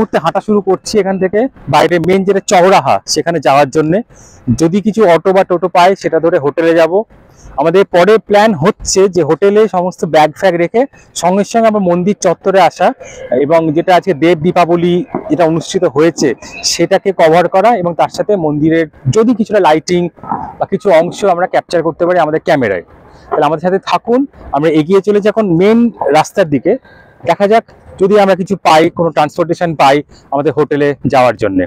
মুহূর্তে হাঁটা শুরু করছি এখান থেকে বাইরে মেন যেটা চৌরাহা সেখানে যাওয়ার জন্য। যদি কিছু অটো বা টোটো পাই সেটা ধরে হোটেলে যাব। আমাদের পরে প্ল্যান হচ্ছে যে হোটেলে সমস্ত ব্যাগ ফ্যাগ রেখে সঙ্গে সঙ্গে আমরা মন্দির চত্বরে আসা এবং যেটা আজকে দেব দীপাবলি যেটা অনুষ্ঠিত হয়েছে সেটাকে কভার করা এবং তার সাথে মন্দিরের যদি কিছুটা লাইটিং বা কিছু অংশ আমরা ক্যাপচার করতে পারি আমাদের ক্যামেরায়। তাহলে আমাদের সাথে থাকুন, আমরা এগিয়ে চলেছি এখন মেন রাস্তার দিকে। দেখা যাক যদি আমরা কিছু পাই, কোনো ট্রান্সপোর্টেশন পাই আমাদের হোটেলে যাওয়ার জন্যে।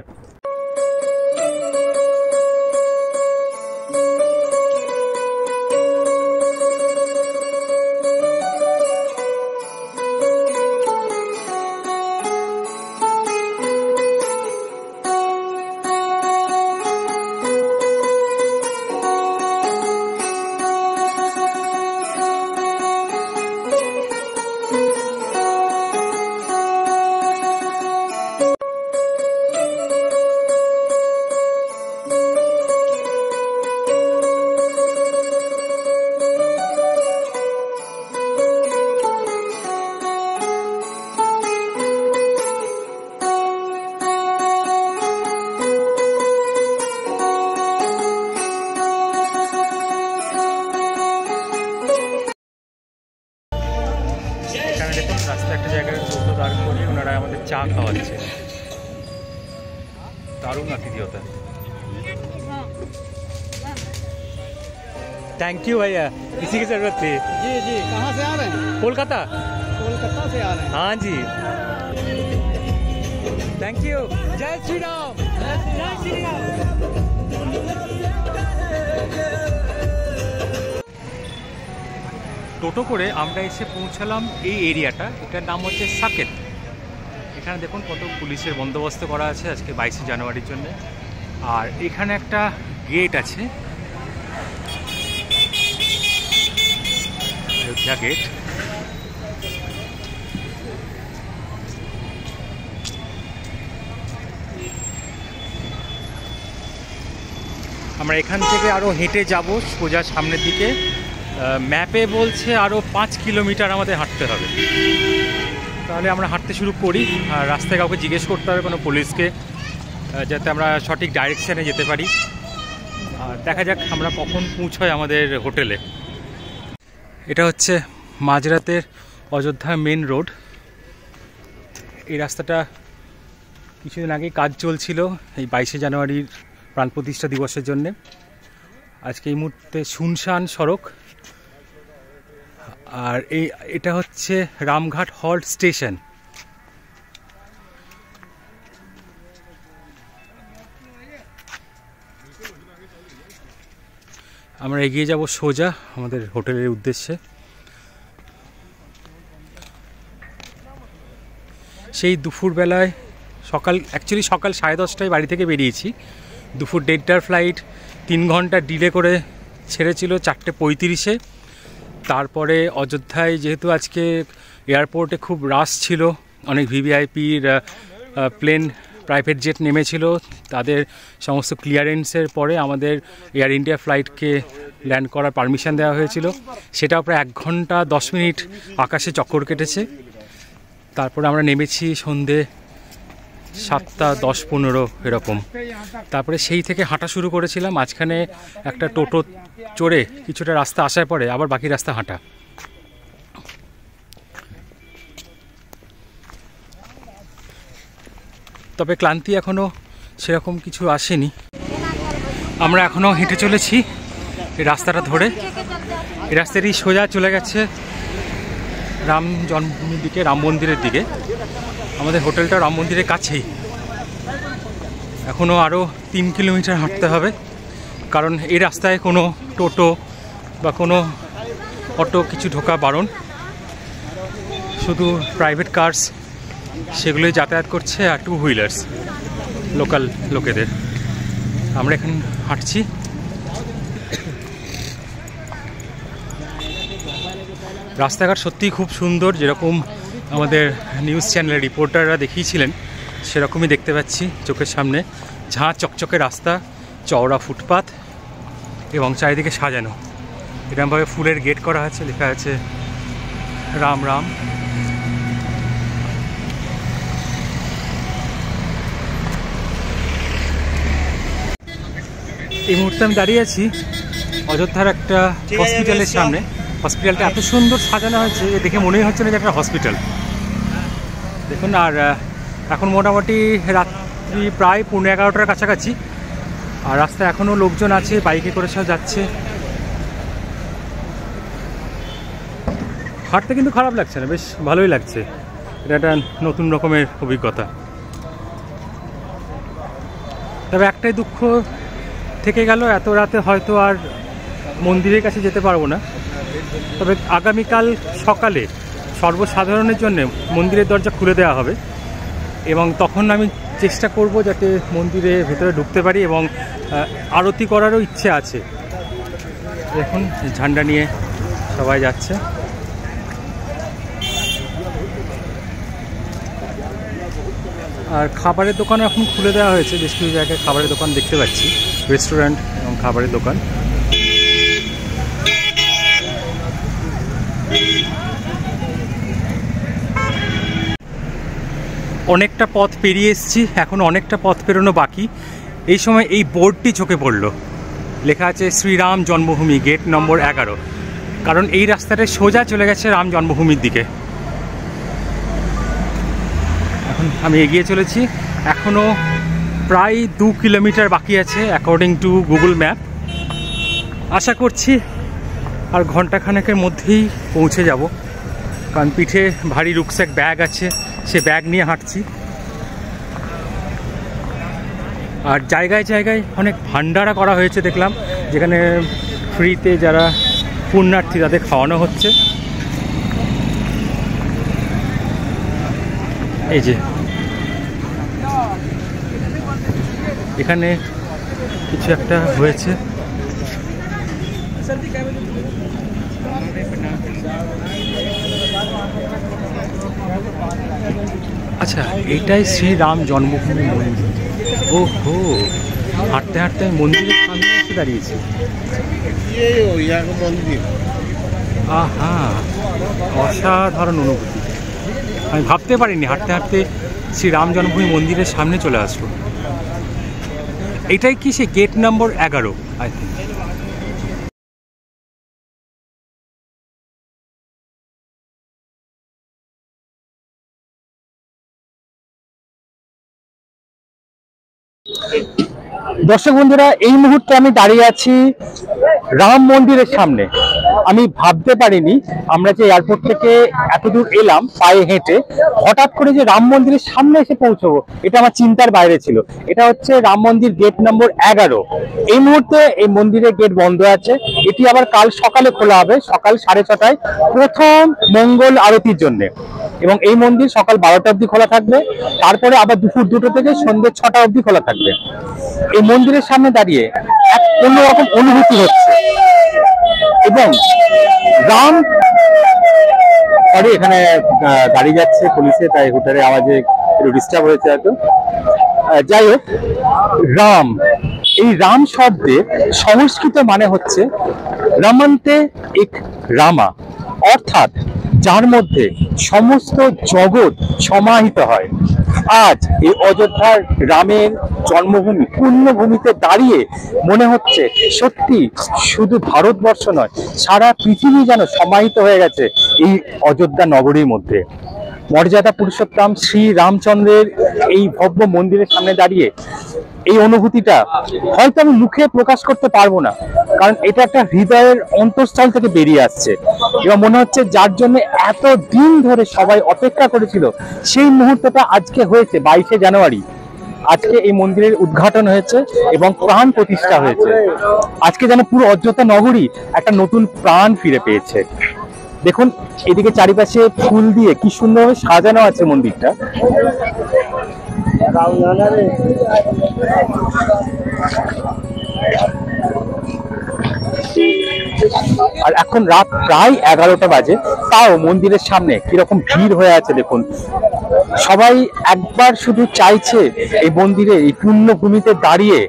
রাস্তায় একটা জায়গায় টোটো দাঁড় করিয়ে ওনারা আমাদের চা খাওয়াচ্ছে। দারুণ আতিথেয়তা। थैंक यू भैया, इसी की जरूरत थी। जी जी, कहाँ से आ रहे हैं? कोलकाता। कोलकाता से आ रहे हैं? हाँ जी, थैंक यू। जय श्री राम। जय श्री राम। টোটো করে আমরা এসে পৌঁছালাম এই এরিয়াটা, এটার নাম হচ্ছে সাকেত। এখানে দেখুন কত পুলিশের বন্দোবস্ত করা আছে আজকে 22শে জানুয়ারির জন্য। আর এখানে একটা গেট আছে, অযোধ্যা গেট। আমরা এখান থেকে আরও হেঁটে যাব সোজা সামনের দিকে। ম্যাপে বলছে আরও 5 কিলোমিটার আমাদের হাঁটতে হবে। তাহলে আমরা হাঁটতে শুরু করি। আর রাস্তায় কাউকে জিজ্ঞেস করতে হবে, কোনো পুলিশকে, যাতে আমরা সঠিক ডাইরেকশানে যেতে পারি। আর দেখা যাক আমরা কখন পৌঁছাই আমাদের হোটেলে। এটা হচ্ছে মাঝরাতের অযোধ্যা মেন রোড। এই রাস্তাটা কিছুদিন আগেই কাজ চলছিল এই 22শে জানুয়ারির প্রাণ প্রতিষ্ঠা দিবসের জন্যে। আজকে এই মুহূর্তে শুনশান সড়ক। আর এটা হচ্ছে রামঘাট হল্ট স্টেশন। আমরা এগিয়ে যাব সোজা আমাদের হোটেলের উদ্দেশ্যে। সেই দুপুরবেলায় সকাল 10:30টায় বাড়ি থেকে বেরিয়েছি। দুপুর 1:30টার ফ্লাইট 3 ঘন্টা ডিলে করে ছেড়েছিল 4:35-এ। তারপরে অযোধ্যায় যেহেতু আজকে এয়ারপোর্টে খুব রাশ ছিল, অনেক ভিভিআইপির প্লেন প্রাইভেট জেট নেমেছিল, তাদের সমস্ত ক্লিয়ারেন্সের পরে আমাদের এয়ার ইন্ডিয়া ফ্লাইটকে ল্যান্ড করার পারমিশন দেওয়া হয়েছিল। সেটাও প্রায় 1 ঘন্টা 10 মিনিট আকাশে চক্কর কেটেছে। তারপরে আমরা নেমেছি সন্ধে 7:10-15 এরকম। তারপরে সেই থেকে হাঁটা শুরু করেছিলাম। মাঝখানে একটা টোটো চড়ে কিছুটা রাস্তা আসার পরে আবার বাকি রাস্তা হাঁটা। তবে ক্লান্তি এখনও সেরকম কিছু আসেনি। আমরা এখনও হেঁটে চলেছি এই রাস্তাটা ধরে। এই রাস্তাটি সোজা চলে গেছে রাম জন্মভূমির দিকে, রাম মন্দিরের দিকে। আমাদের হোটেলটা রাম মন্দিরের কাছেই। এখনও আরও 3 কিলোমিটার হাঁটতে হবে, কারণ এই রাস্তায় কোনো টোটো বা কোনো অটো কিছু ঢোকা বারণ। শুধু প্রাইভেট কার্স সেগুলোই যাতায়াত করছে, আর 2 হুইলার্স লোকাল লোকেদের। আমরা এখন হাঁটছি। রাস্তাঘাট সত্যিই খুব সুন্দর, যেরকম আমাদের নিউজ চ্যানেলের রিপোর্টাররা দেখিয়েছিলেন সেরকমই দেখতে পাচ্ছি চোখের সামনে। ঝাঁ চকচকে রাস্তা, চওড়া ফুটপাথ এবং চারিদিকে সাজানো। এরকমভাবে ফুলের গেট করা আছে, লেখা আছে রাম রাম। এই মুহূর্তে আমি দাঁড়িয়ে আছি অযোধ্যার একটা হসপিটালের সামনে। হসপিটালটা এত সুন্দর সাজানো হয়েছে যে দেখে মনেই হচ্ছে না যে একটা হসপিটাল। দেখুন, আর এখন মোটামুটি রাত্রি প্রায় 11:15টার কাছাকাছি, আর রাস্তায় এখনও লোকজন আছে, বাইকে করে সব যাচ্ছে। হাঁটতে কিন্তু খারাপ লাগছে না, বেশ ভালোই লাগছে। এটা একটা নতুন রকমের অভিজ্ঞতা। তবে একটাই দুঃখ থেকে গেল, এত রাতে হয়তো আর মন্দিরের কাছে যেতে পারবো না। তবে আগামীকাল সকালে সর্বসাধারণের জন্য মন্দিরের দরজা খুলে দেওয়া হবে, এবং তখন আমি চেষ্টা করব যাতে মন্দিরে ভেতরে ঢুকতে পারি, এবং আরতি করারও ইচ্ছে আছে। দেখুন, ঝান্ডা নিয়ে সবাই যাচ্ছে। আর খাবারের দোকান এখন খুলে দেওয়া হয়েছে, বেশ কিছু জায়গায় খাবারের দোকান দেখতে পাচ্ছি, রেস্টুরেন্ট এবং খাবারের দোকান। অনেকটা পথ পেরিয়ে এসেছি, এখন অনেকটা পথ পেরোনো বাকি। এই সময় এই বোর্ডটি চোখে পড়লো, লেখা আছে শ্রীরাম জন্মভূমি, গেট নম্বর 11। কারণ এই রাস্তাটা সোজা চলে গেছে রাম জন্মভূমির দিকে। এখন আমি এগিয়ে চলেছি, এখনও প্রায় 2 কিলোমিটার বাকি আছে অ্যাকর্ডিং টু গুগল ম্যাপ। আশা করছি আর ঘন্টাখানেকের মধ্যেই পৌঁছে যাব, কারণ পিঠে ভারী রুকস্যাক ব্যাগ আছে, সে ব্যাগ নিয়ে হাঁটছি। আর জায়গায় জায়গায় অনেক ভান্ডারা করা হয়েছে দেখলাম, যেখানে ফ্রিতে যারা পুণ্যার্থী তাদের খাওয়ানো হচ্ছে। এই যে এখানে কিছু একটা হয়েছে। আচ্ছা, এটাই শ্রীরাম জন্মভূমি মন্দির। ও হো, হাঁটতে হাঁটতে মন্দিরের সামনে এসে দাঁড়িয়েছি। আহা, অসাধারণ অনুভূতি। আমি ভাবতে পারিনি হাঁটতে হাঁটতে শ্রীরাম জন্মভূমি মন্দিরের সামনে চলে আসবো। এটাই কি সে গেট নম্বর 11 আই থিঙ্ক। দর্শক বন্ধুরা, এই মুহূর্তে আমি দাঁড়িয়ে আছি রাম মন্দিরের সামনে। আমি ভাবতে পারিনি আমরা যে এয়ারপোর্ট থেকে এতদূর এলাম পায়ে হেঁটে, হঠাৎ করে যে রাম মন্দিরের সামনে এসে পৌঁছবো, এটা আমার চিন্তার বাইরে ছিল। এটা হচ্ছে রাম মন্দির গেট নম্বর 11। এই মুহূর্তে এই মন্দিরের গেট বন্ধ আছে, এটি আবার কাল সকালে খোলা হবে, সকাল 6:30টায় প্রথম মঙ্গল আরতির জন্য। এবং এই মন্দির সকাল 12টা অবধি খোলা থাকবে, তারপরে আবার দুপুর 2টো থেকে সন্ধ্যে 6টা অবধি খোলা থাকবে। এই মন্দিরের সামনে দাঁড়িয়ে এক অন্যরকম অনুভূতি হচ্ছে। এবং রাম এখানে গাড়ি যাচ্ছে পুলিশে, তাই হুটারের আওয়াজে একটু ডিস্টার্ব হয়েছে হয়তো। যাই হোক, রাম, এই রাম শব্দের সংস্কৃত মানে হচ্ছে রমন্তে এক রামা, অর্থাৎ যার মধ্যে সমস্ত জগৎ সমাহিত হয়। আজ এই অযোধ্যার রামের জন্মভূমি পুণ্যভূমিতে দাঁড়িয়ে মনে হচ্ছে সত্যি শুধু ভারতবর্ষ নয়, সারা পৃথিবী যেন সমাহিত হয়ে গেছে এই অযোধ্যা নগরীর মধ্যে। মর্যাদা পুরুষোত্তম শ্রী রামচন্দ্রের এই ভব্য মন্দিরের সামনে দাঁড়িয়ে এই অনুভূতিটা হয়তো আমি মুখে প্রকাশ করতে পারবো না, কারণ এটা একটা হৃদয়ের অন্তঃস্থল থেকে বেরিয়ে আসছে। এবং মনে হচ্ছে যার জন্য এত দিন ধরে সবাই অপেক্ষা করেছিল, সেই মুহূর্তটা আজকে হয়েছে। 22শে জানুয়ারি আজকে এই মন্দিরের উদ্ঘাটন হয়েছে এবং প্রাণ প্রতিষ্ঠা হয়েছে। আজকে যেন পুরো অযোধ্যা নগরী একটা নতুন প্রাণ ফিরে পেয়েছে। দেখুন, এদিকে চারিপাশে ফুল দিয়ে কি সুন্দরভাবে সাজানো আছে মন্দিরটা। আর এখন রাত প্রায় 11টা বাজে, তাও মন্দিরের সামনে কিরকম ভিড় হয়ে আছে দেখুন। সবাই একবার শুধু চাইছে এই মন্দিরে এই পুণ্যভূমিতে দাঁড়িয়ে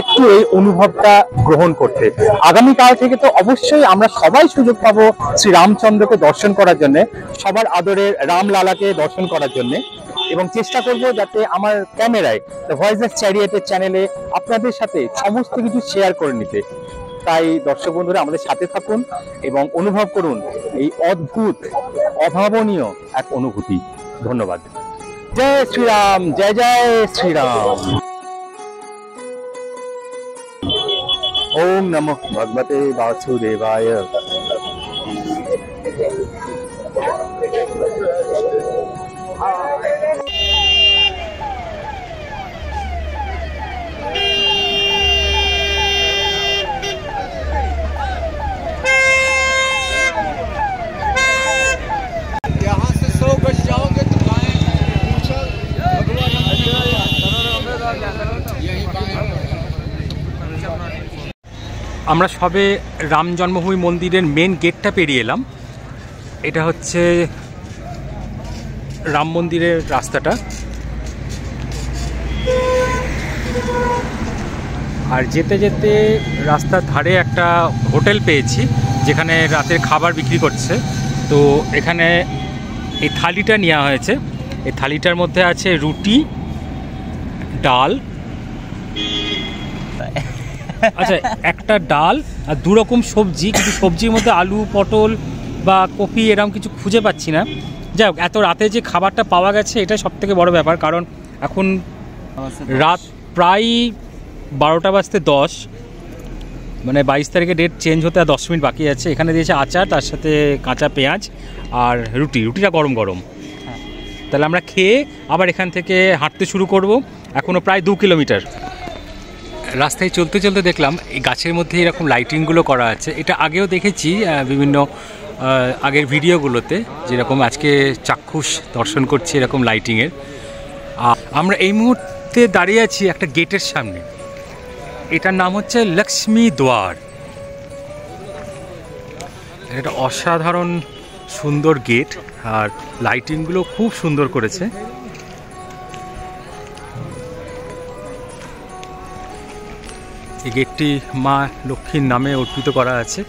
একটু এই অনুভবটা গ্রহণ করতে। আগামীকাল থেকে তো অবশ্যই আমরা সবাই সুযোগ পাবো শ্রী রামচন্দ্রকে দর্শন করার জন্য, সবার আদরের রামলালাকে দর্শন করার জন্য, এবং চেষ্টা করব যাতে আমার ক্যামেরায় দ্য ভয়েসেস চ্যারিয়েটের চ্যানেলে আপনাদের সাথে সমস্ত কিছু শেয়ার করে নিতে। তাই দর্শক বন্ধুরা আমাদের সাথে থাকুন এবং অনুভব করুন এই অদ্ভুত অভাবনীয় এক অনুভূতি। ধন্যবাদ। জয় শ্রীরাম, জয় জয় শ্রীরাম। ওম নমঃ ভগবতে বাসুদেবায়। यहाँ से 100 गज जाओगे तो बाएं पूछो यही बाएं। আমরা সবে রাম জন্মভূমি মন্দিরের মেন গেটটা পেরিয়ে এলাম। এটা হচ্ছে রাম মন্দিরের রাস্তাটা। আর যেতে যেতে রাস্তার ধারে একটা হোটেল পেয়েছি যেখানে রাতের খাবার বিক্রি করছে। তো এখানে এই থালিটা নেওয়া হয়েছে। এই থালিটার মধ্যে আছে রুটি, ডাল, আচ্ছা একটা ডাল আর দু রকম সবজি, কিন্তু সবজির মধ্যে আলু, পটল বা কপি এরকম কিছু খুঁজে পাচ্ছি না। যাই হোক, এত রাতে যে খাবারটা পাওয়া গেছে এটা সবথেকে বড় ব্যাপার, কারণ এখন রাত প্রায় 12টা বাজতে 10, মানে 22 তারিখে ডেট চেঞ্জ হতে আর 10 মিনিট বাকি আছে। এখানে দিয়েছে আচার, তার সাথে কাঁচা পেঁয়াজ আর রুটিটা গরম গরম। তাহলে আমরা খেয়ে আবার এখান থেকে হাঁটতে শুরু করব। এখনও প্রায় 2 কিলোমিটার। রাস্তায় চলতে চলতে দেখলাম এই গাছের মধ্যে এরকম লাইটিংগুলো করা আছে। এটা আগেও দেখেছি বিভিন্ন আগের ভিডিওগুলোতে, যেরকম আজকে চাক্ষুষ দর্শন করছি এরকম লাইটিংয়ের। আমরা এই মুহূর্তে দাঁড়িয়ে আছি একটা গেটের সামনে। এটার নাম হচ্ছে লক্ষ্মী দ্বার। এটা অসাধারণ সুন্দর গেট, আর লাইটিংগুলো খুব সুন্দর করেছে। এই গেটটি মা লক্ষ্মীর নামে অর্পিত করা আছে।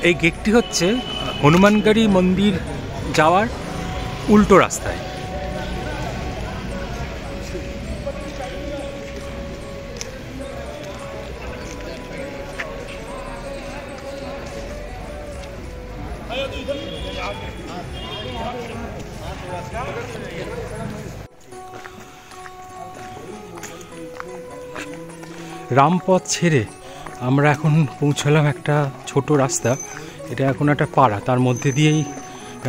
এই গেটটি হচ্ছে হনুমানগড়ি মন্দির যাওয়ার উল্টো রাস্তায়। রামপথ ছেড়ে আমরা এখন পৌঁছলাম একটা ছোট রাস্তা। এটা এখন একটা পাড়া, তার মধ্যে দিয়েই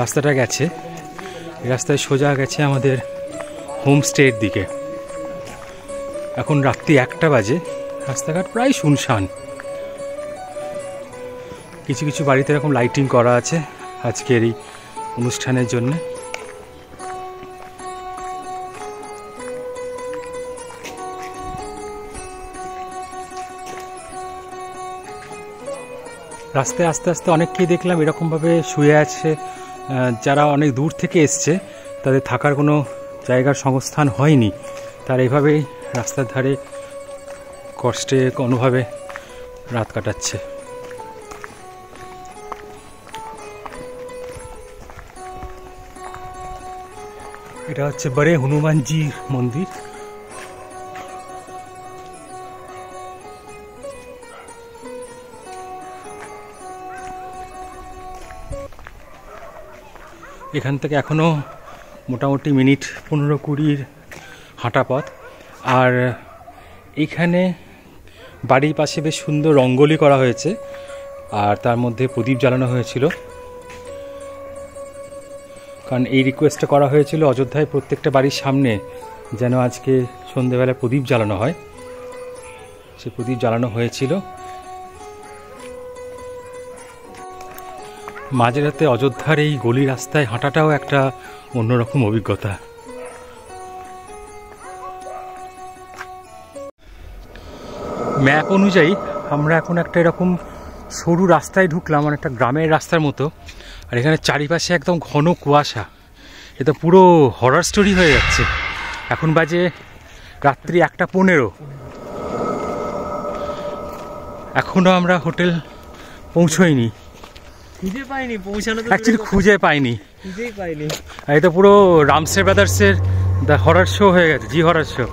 রাস্তাটা গেছে। এই রাস্তায় সোজা গেছে আমাদের হোমস্টের দিকে। এখন রাত্রি 1টা বাজে, রাস্তাঘাট প্রায় শুনশান। কিছু কিছু বাড়িতে এরকম লাইটিং করা আছে আজকের এই অনুষ্ঠানের জন্য। রাস্তায় আস্তে আস্তে অনেককেই দেখলাম এরকমভাবে শুয়ে আছে, যারা অনেক দূর থেকে এসছে, তাদের থাকার কোনো জায়গার সংস্থান হয়নি, তারা এইভাবেই রাস্তার ধারে কষ্টে কোনোভাবে রাত কাটাচ্ছে। এটা হচ্ছে বড়ে হনুমানজির মন্দির। এখান থেকে এখনও মোটামুটি মিনিট 15-20 হাঁটা পথ। আর এইখানে বাড়ির পাশে বেশ সুন্দর রঙ্গোলি করা হয়েছে, আর তার মধ্যে প্রদীপ জ্বালানো হয়েছিল। কারণ এই রিকোয়েস্টটা করা হয়েছিল অযোধ্যায় প্রত্যেকটা বাড়ির সামনে যেন আজকে সন্ধেবেলায় প্রদীপ জ্বালানো হয়। সে প্রদীপ জ্বালানো হয়েছিল। মাঝরাতে অযোধ্যার এই গলি রাস্তায় হাঁটাটাও একটা অন্যরকম অভিজ্ঞতা। ম্যাপ অনুযায়ী আমরা এখন একটা এরকম সরু রাস্তায় ঢুকলাম, অনেকটা গ্রামের রাস্তার মতো। আর এখানে চারিপাশে একদম ঘন কুয়াশা, এটা পুরো হরর স্টোরি হয়ে যাচ্ছে। এখন বাজে রাত্রি 1:15। এখনও আমরা হোটেল পৌঁছোইনি, খুঁজে পাইনি, পৌঁছানো তো অ্যাকচুয়ালি খুঁজে পাইনি। খুঁজেই পাইনি। এটা পুরো রামসে ব্রাদার্সের দ্য হরর শো হয়ে গেছে, জি হরর শো।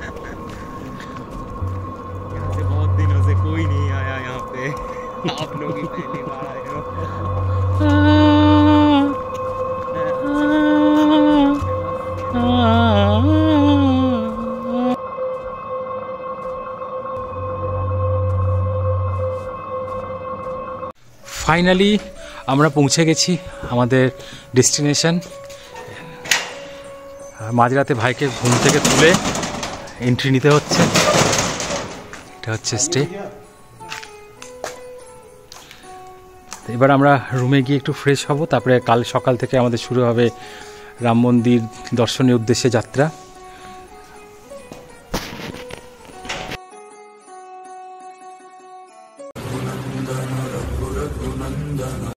बहुत दिनों से कोई नहीं आया यहाँ पे, आप लोग ही पहली बार आए हो। ফাইনালি আমরা পৌঁছে গেছি আমাদের ডেস্টিনেশন। মাঝরাতে ভাইকে ঘুম থেকে তুলে এন্ট্রি নিতে হচ্ছে। এটা হচ্ছে স্টে। এবার আমরা রুমে গিয়ে একটু ফ্রেশ হব, তারপরে কাল সকাল থেকে আমাদের শুরু হবে রাম মন্দির দর্শনের উদ্দেশ্যে যাত্রা।